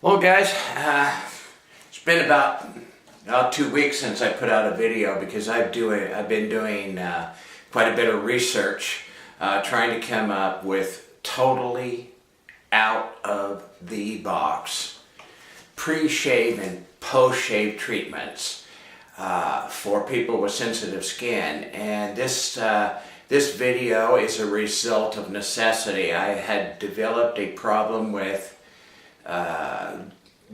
Well, guys, it's been about 2 weeks since I put out a video because I've been doing quite a bit of research trying to come up with totally out of the box pre-shave and post-shave treatments for people with sensitive skin. And this video is a result of necessity. I had developed a problem with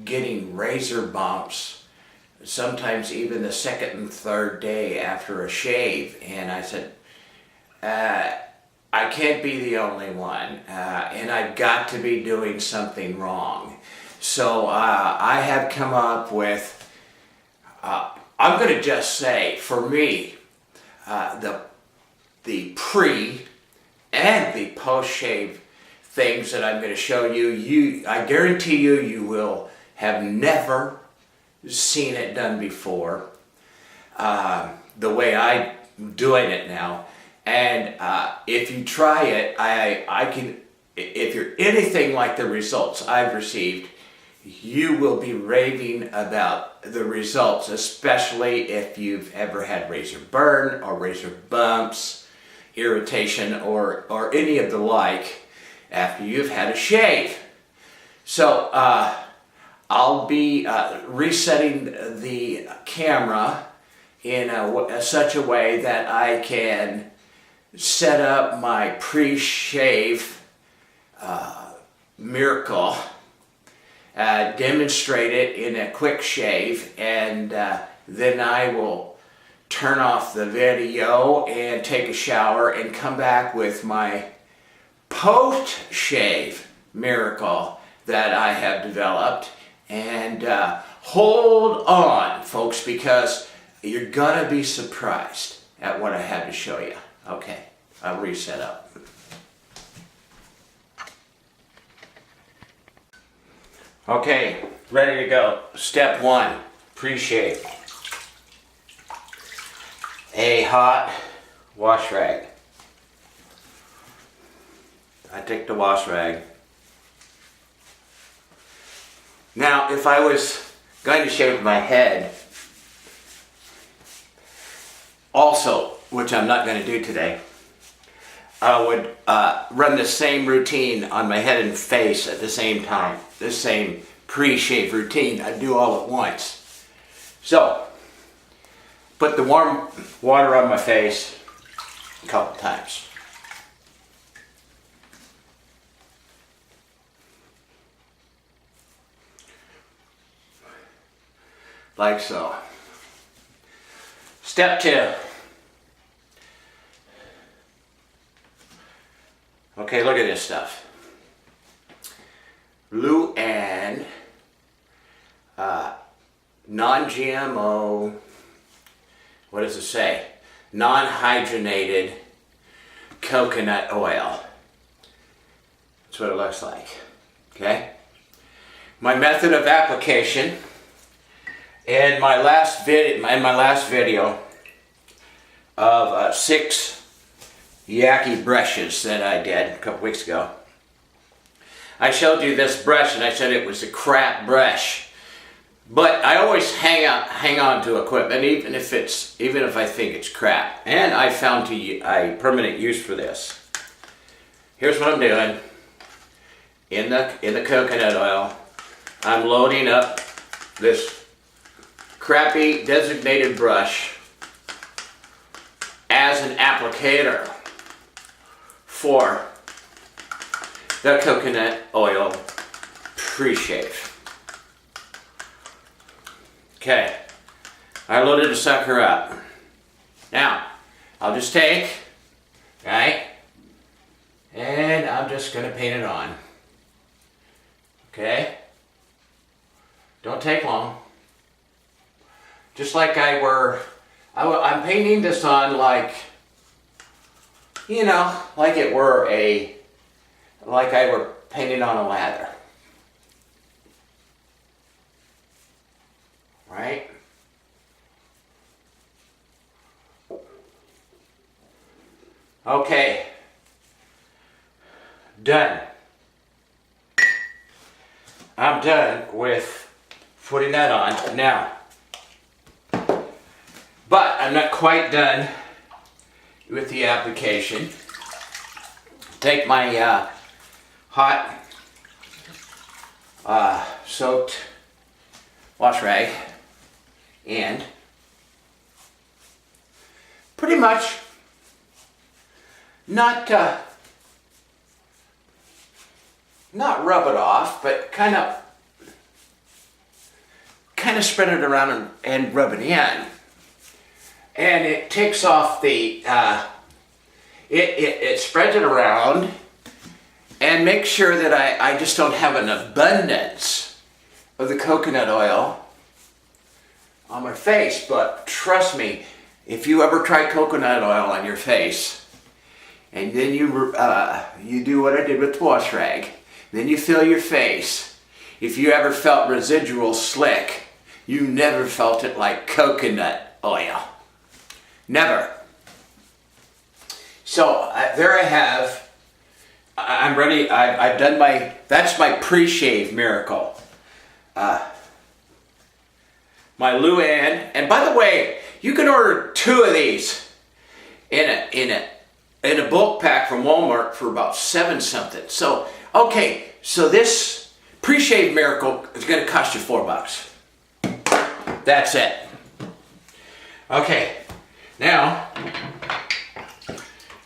getting razor bumps, sometimes even the second and third day after a shave, and I said, I can't be the only one, and I've got to be doing something wrong. So I have come up with, I'm going to just say, for me, the pre and the post-shave things that I'm going to show you, I guarantee you will have never seen it done before, the way I'm doing it now. And if you try it, if you're anything like the results I've received, you will be raving about the results, especially if you've ever had razor burn or razor bumps, irritation, or any of the like after you've had a shave. So I'll be resetting the camera in such a way that I can set up my pre-shave miracle, demonstrate it in a quick shave, and then I will turn off the video and take a shower and come back with my post-shave miracle that I have developed. And hold on, folks, because you're gonna be surprised at what I have to show you. Okay, I'll reset up. Okay, ready to go. Step one, pre-shave. A hot wash rag. I take the wash rag. Now, if I was going to shave my head, also, which I'm not going to do today, I would run the same routine on my head and face at the same time. The same pre-shave routine I'd do all at once. So, put the warm water on my face a couple times. Like so. Step two. Okay, look at this stuff. Blue and non-GMO, what does it say? Non-hydrogenated coconut oil. That's what it looks like. Okay? My method of application. In my last video of 6 Yaki brushes that I did a couple weeks ago, I showed you this brush and I said it was a crap brush. But I always hang on to equipment even if I think it's crap. And I found a permanent use for this. Here's what I'm doing. In the coconut oil, I'm loading up this crappy designated brush as an applicator for the coconut oil pre-shave. Okay, I loaded the sucker up. Now, I'll just take, right, and I'm just going to paint it on. Okay? Don't take long. Just like I'm painting this on like, you know, like I were painting on a lather. Right? Okay. Done. I'm done with putting that on now. But I'm not quite done with the application. Take my hot soaked wash rag and pretty much not rub it off, but kind of spread it around and rub it in. And it takes off the, it spreads it around and makes sure that I just don't have an abundance of the coconut oil on my face. But trust me, if you ever try coconut oil on your face, and then you do what I did with the wash rag, then you fill your face. If you ever felt residual slick, you never felt it like coconut oil. Never. So there I have. I'm ready. I've done my. That's my pre-shave miracle. My Luann. And by the way, you can order 2 of these in a bulk pack from Walmart for about $7 something. So okay. So this pre-shave miracle is going to cost you $4. That's it. Okay. Now,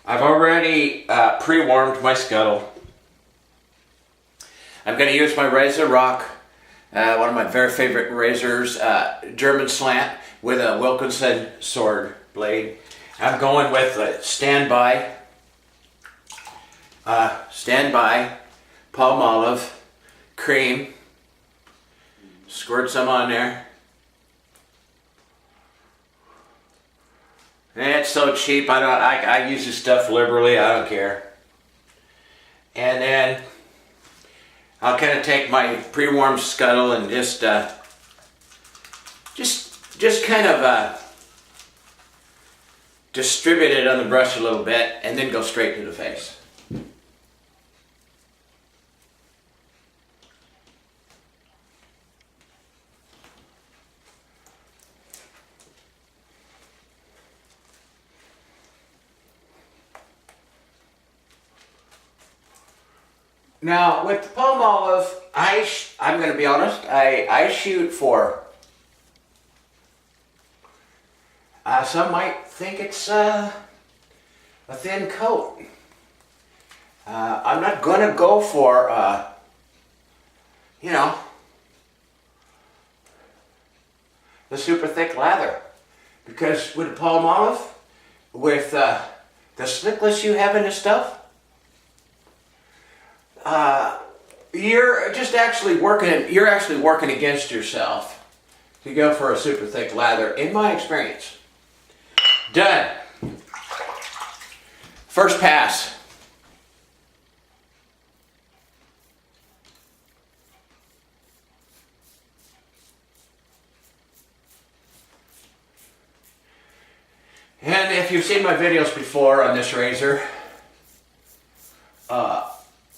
I've already pre-warmed my scuttle. I'm going to use my Razor Rock, one of my very favorite razors, German slant with a Wilkinson sword blade. I'm going with a standby Palmolive cream. Squirt some on there. It's so cheap. I use this stuff liberally. I don't care. And then I'll kind of take my pre-warmed scuttle and just kind of distribute it on the brush a little bit, and then go straight to the face. Now, with the Palmolive, I'm going to be honest, I shoot for, some might think it's a thin coat. I'm not going to go for, the super thick lather. Because with the Palmolive, with the slickless you have in this stuff, you're actually working against yourself to go for a super thick lather, in my experience. Done. First pass. And if you've seen my videos before on this razor,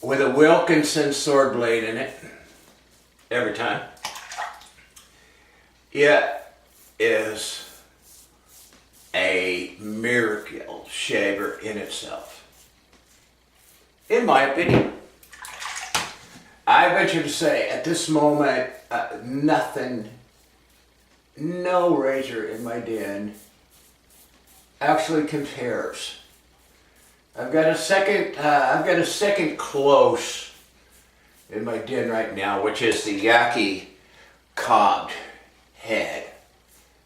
with a Wilkinson sword blade in it, every time, it is a miracle shaver in itself. In my opinion. I venture to say, at this moment, no razor in my den actually compares. I've got a second close in my den right now, which is the Yaki cobbed head.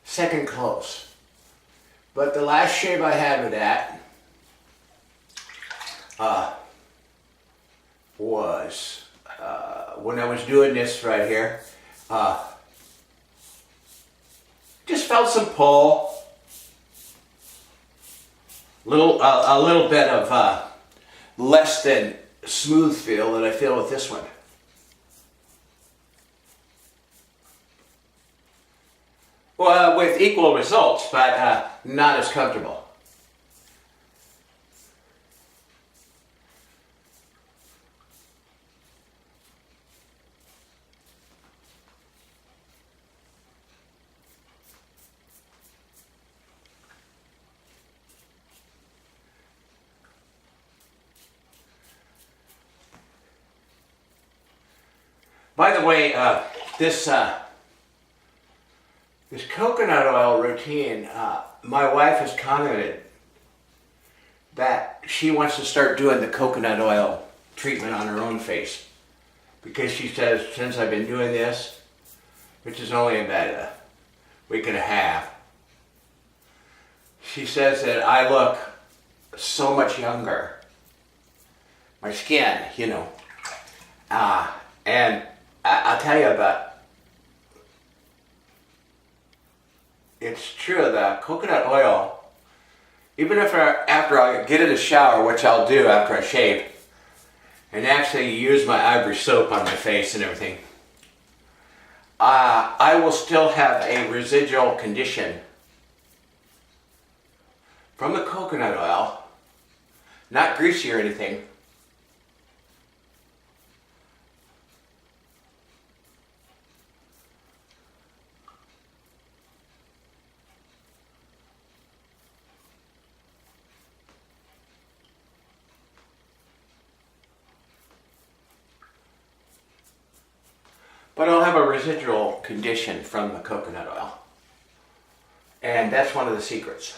Second close. But the last shave I had with that was when I was doing this right here. Just felt some pull. A little bit of less than smooth feel that I feel with this one. Well, with equal results, but not as comfortable. By the way, this this coconut oil routine, my wife has commented that she wants to start doing the coconut oil treatment on her own face, because she says since I've been doing this, which is only about a week and a half, she says that I look so much younger. My skin, you know. And I'll tell you about, it's true, the coconut oil, even if after I get in the shower, which I'll do after I shave, and actually use my ivory soap on my face and everything, I will still have a residual condition from the coconut oil, not greasy or anything. But I'll have a residual condition from the coconut oil. And that's one of the secrets.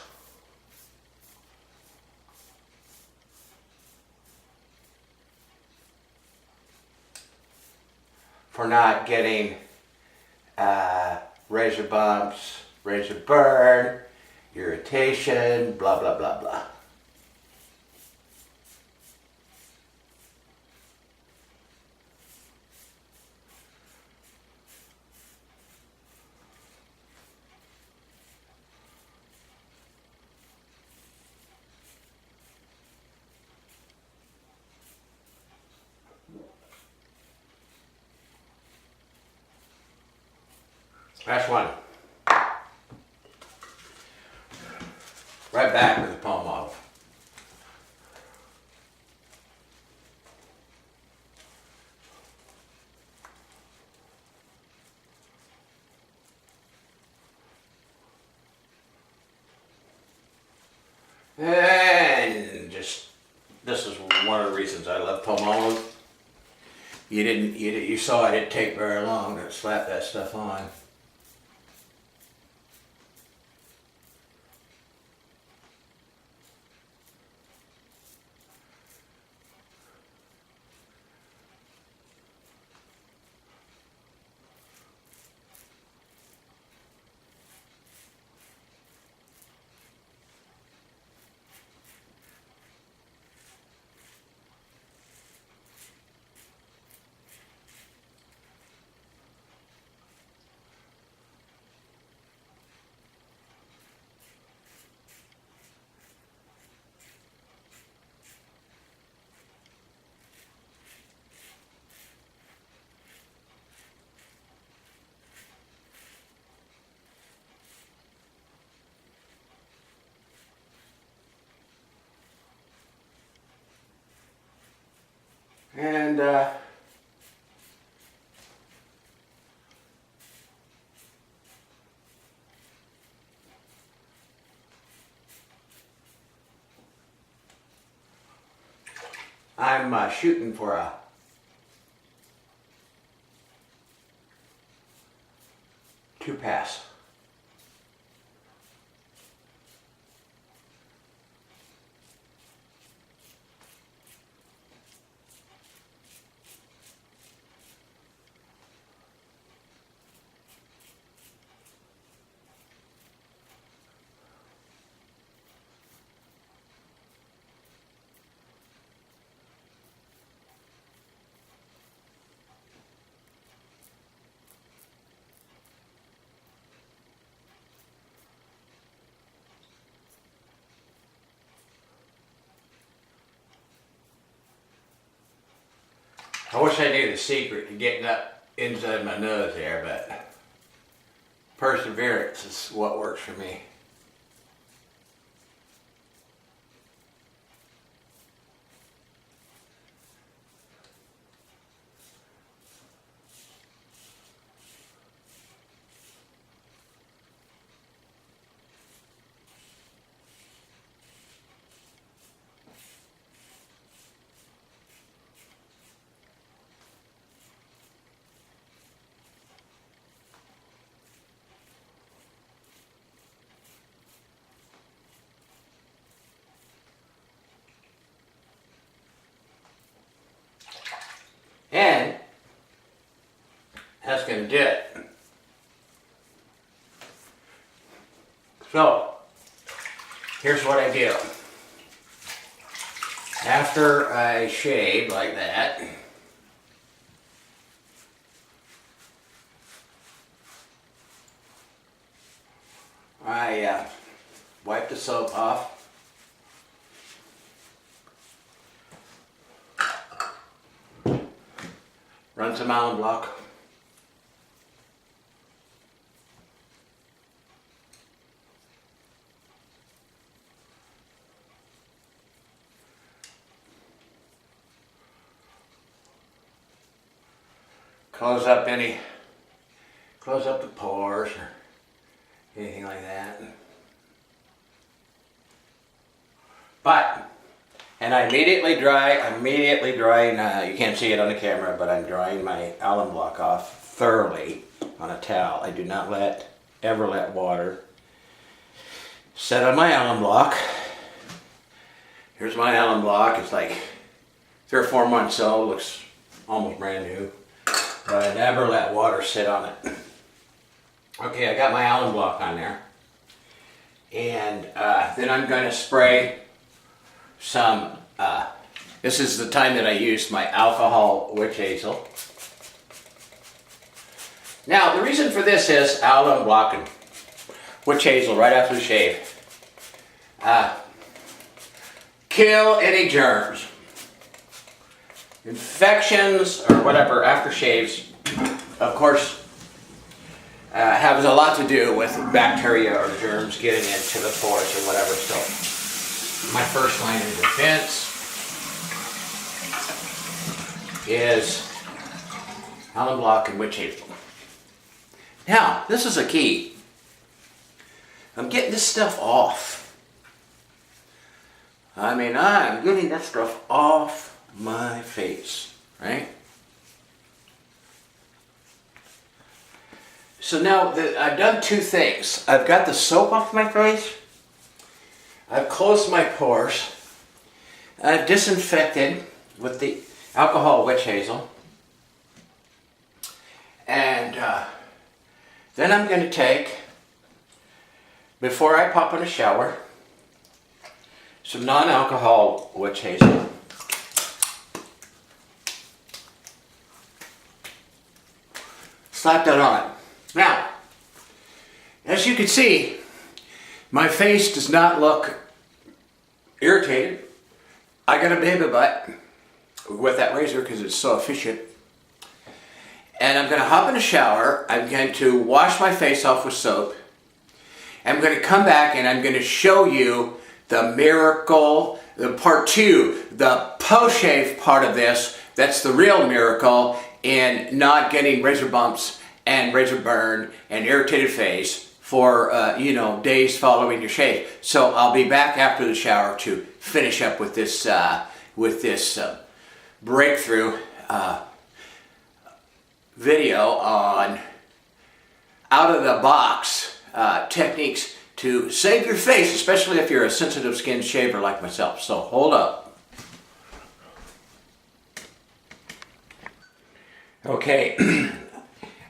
For not getting razor bumps, razor burn, irritation, blah, blah, blah, blah. Last one. Right back with the palm olive. And just, this is one of the reasons I love palm olive. You saw it didn't take very long to slap that stuff on. And I'm shooting for a 2-pass. I wish I knew the secret to getting up inside my nose there, but perseverance is what works for me. That's going to do it. So, here's what I do. After I shave like that, I wipe the soap off. Run some alum block. Close up the pores or anything like that. And I immediately dry, you can't see it on the camera, but I'm drying my alum block off thoroughly on a towel. I do not ever let water set on my alum block. Here's my alum block. It's like 3 or 4 months old, looks almost brand new. But I never let water sit on it. Okay, I got my alum block on there. And then I'm going to spray some, this is the time that I used my alcohol witch hazel. Now, the reason for this is alum block and witch hazel right after the shave. Kill any germs. Infections or whatever aftershaves, of course, has a lot to do with bacteria or germs getting into the pores or whatever. So my first line of defense is alum block and witch hazel. Now, this is a key. I'm getting this stuff off. I mean, I'm getting that stuff off my face, right? So now I've done 2 things. I've got the soap off my face. I've closed my pores. I've disinfected with the alcohol witch hazel. And then I'm going to take, before I pop in a shower, some non-alcohol witch hazel. Slap that on. Now, as you can see, my face does not look irritated. I got a baby butt with that razor because it's so efficient. And I'm going to hop in the shower. I'm going to wash my face off with soap. I'm going to come back and I'm going to show you the miracle, the part 2, the post-shave part of this. That's the real miracle in not getting razor bumps and razor burn and irritated face for days following your shave. So I'll be back after the shower to finish up with this breakthrough video on out of the box techniques to save your face, especially if you're a sensitive skin shaver like myself. So hold up. Okay,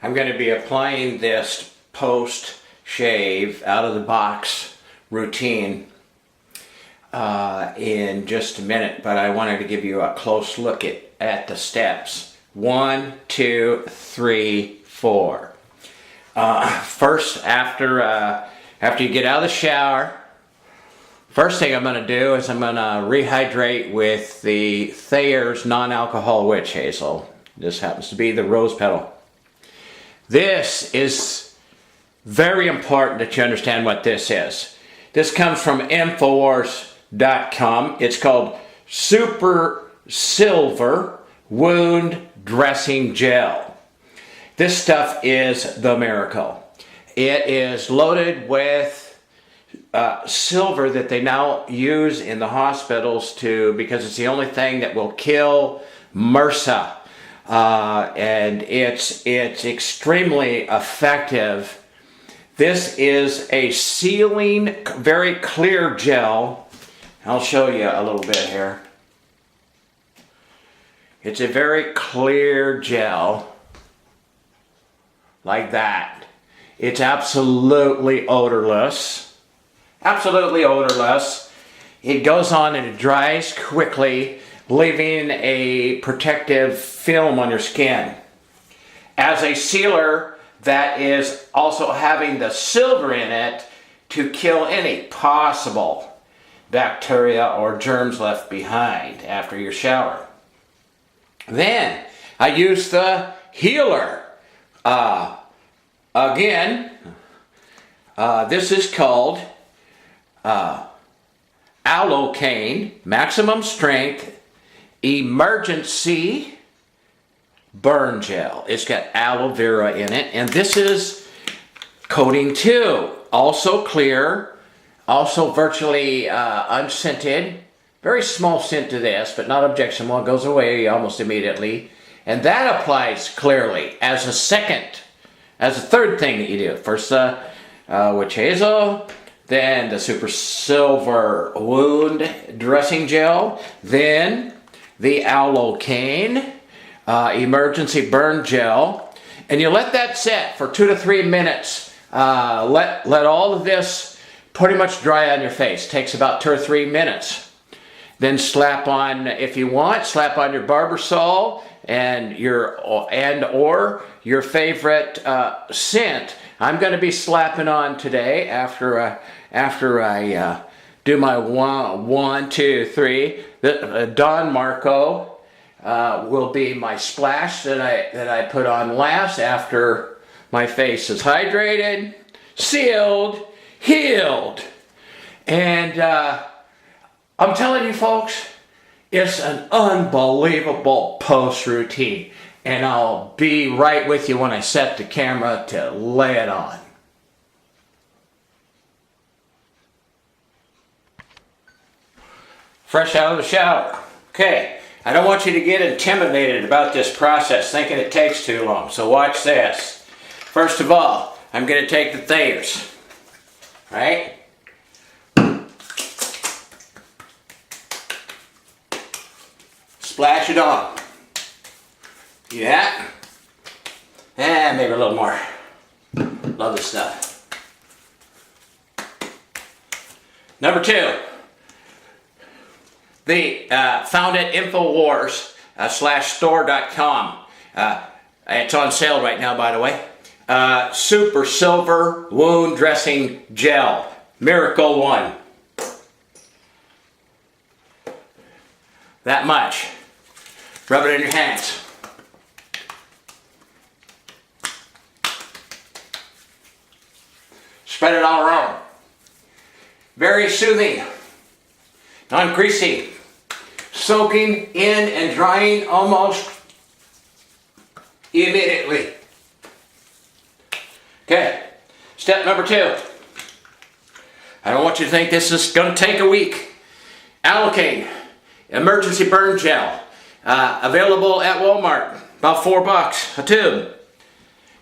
I'm going to be applying this post-shave, out-of-the-box routine in just a minute, but I wanted to give you a close look at the steps. 1, 2, 3, 4. First, after you get out of the shower, first thing I'm going to do is I'm going to rehydrate with the Thayer's non-alcohol witch hazel. This happens to be the rose petal. This is very important that you understand what this is. This comes from infowars.com. It's called Super Silver Wound Dressing Gel. This stuff is the miracle. It is loaded with silver that they now use in the hospitals because it's the only thing that will kill MRSA. And it's extremely effective. This is a sealing, very clear gel. I'll show you a little bit here. It's a very clear gel. like that. It's absolutely odorless. Absolutely odorless. It goes on and it dries quickly, leaving a protective film on your skin. As a sealer, that is also having the silver in it to kill any possible bacteria or germs left behind after your shower. Then I use the healer. This is called Allocaine Maximum Strength Emergency Burn Gel. It's got aloe vera in it, and this is coating 2. Also clear, also virtually unscented. Very small scent to this, but not objectionable. It goes away almost immediately. And that applies clearly as a third thing that you do. First the witch hazel, then the super silver wound dressing gel, then the Allocaine emergency burn gel, and you let that set for 2 to 3 minutes. Let all of this pretty much dry on your face. Takes about 2 or 3 minutes. Then slap on, if you want, slap on your Barbasol and or your favorite scent. I'm going to be slapping on today after I do my 1, 2, 3. Don Marco will be my splash that I put on last after my face is hydrated, sealed, healed, and I'm telling you folks, it's an unbelievable post routine, and I'll be right with you when I set the camera to lay it on. Fresh out of the shower. Okay, I don't want you to get intimidated about this process, thinking it takes too long, so watch this. First of all, I'm going to take the Thayers, right? Splash it on. See that? And maybe a little more. Love this stuff. Number 2. The found at infowars /store.com. It's on sale right now, by the way. Super Silver Wound Dressing Gel. Miracle 1. That much. Rub it in your hands. Spread it all around. Very soothing. Non-greasy. Soaking in and drying almost immediately. Okay. Step number 2. I don't want you to think this is going to take a week. Allocaine Emergency Burn Gel. Available at Walmart. About $4 a tube.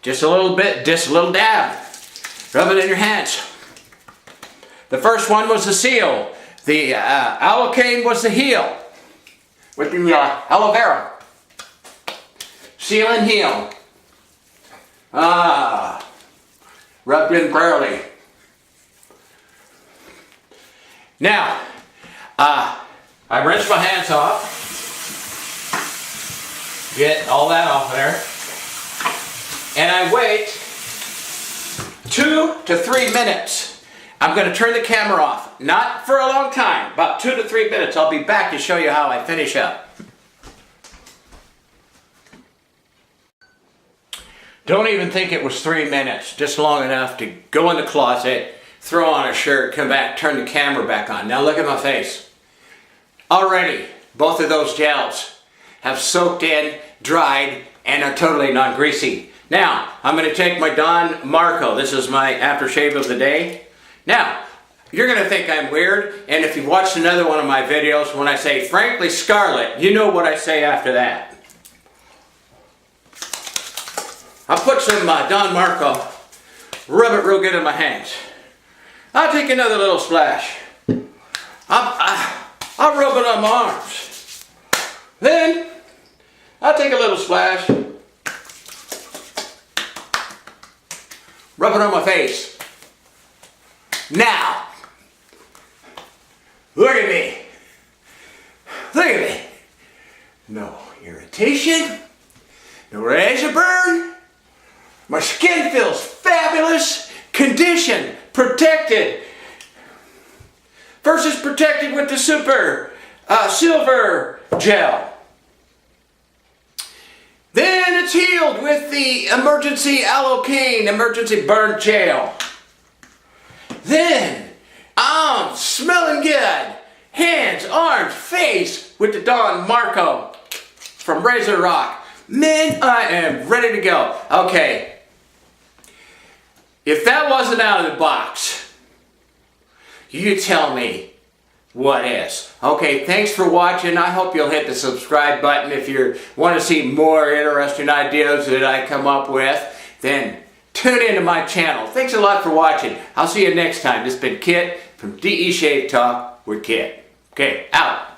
Just a little bit, just a little dab. Rub it in your hands. The first one was the seal. The Allocaine was the heel. With the aloe vera. Seal and heel. Rubbed in thoroughly. Now, I rinse my hands off. Get all that off there. And I wait 2 to 3 minutes. I'm going to turn the camera off. Not for a long time. About 2 to 3 minutes. I'll be back to show you how I finish up. Don't even think it was 3 minutes. Just long enough to go in the closet, throw on a shirt, come back, turn the camera back on. Now look at my face. Already, both of those gels have soaked in, dried, and are totally non-greasy. Now, I'm going to take my Don Marco. This is my aftershave of the day. Now, you're going to think I'm weird, and if you've watched another one of my videos, when I say, frankly, Scarlet, you know what I say after that. I'll put some Don Marco, rub it real good in my hands. I'll take another little splash. I'll rub it on my arms. Then, I'll take a little splash Rub it on my face. Now, look at me. Look at me. No irritation. No razor burn. My skin feels fabulous. Conditioned. Protected. Versus protected with the super silver gel. Then it's healed with the emergency allocaine, emergency burn gel. Then I'm smelling good. Hands, arms, face with the Don Marco from Razor Rock. Man, I am ready to go. Okay. If that wasn't out of the box, you tell me what is. Okay, thanks for watching. I hope you'll hit the subscribe button. If you want to see more interesting ideas that I come up with, then tune into my channel. Thanks a lot for watching. I'll see you next time. This has been Kit from DE Shave Talk with Kit. Okay, out.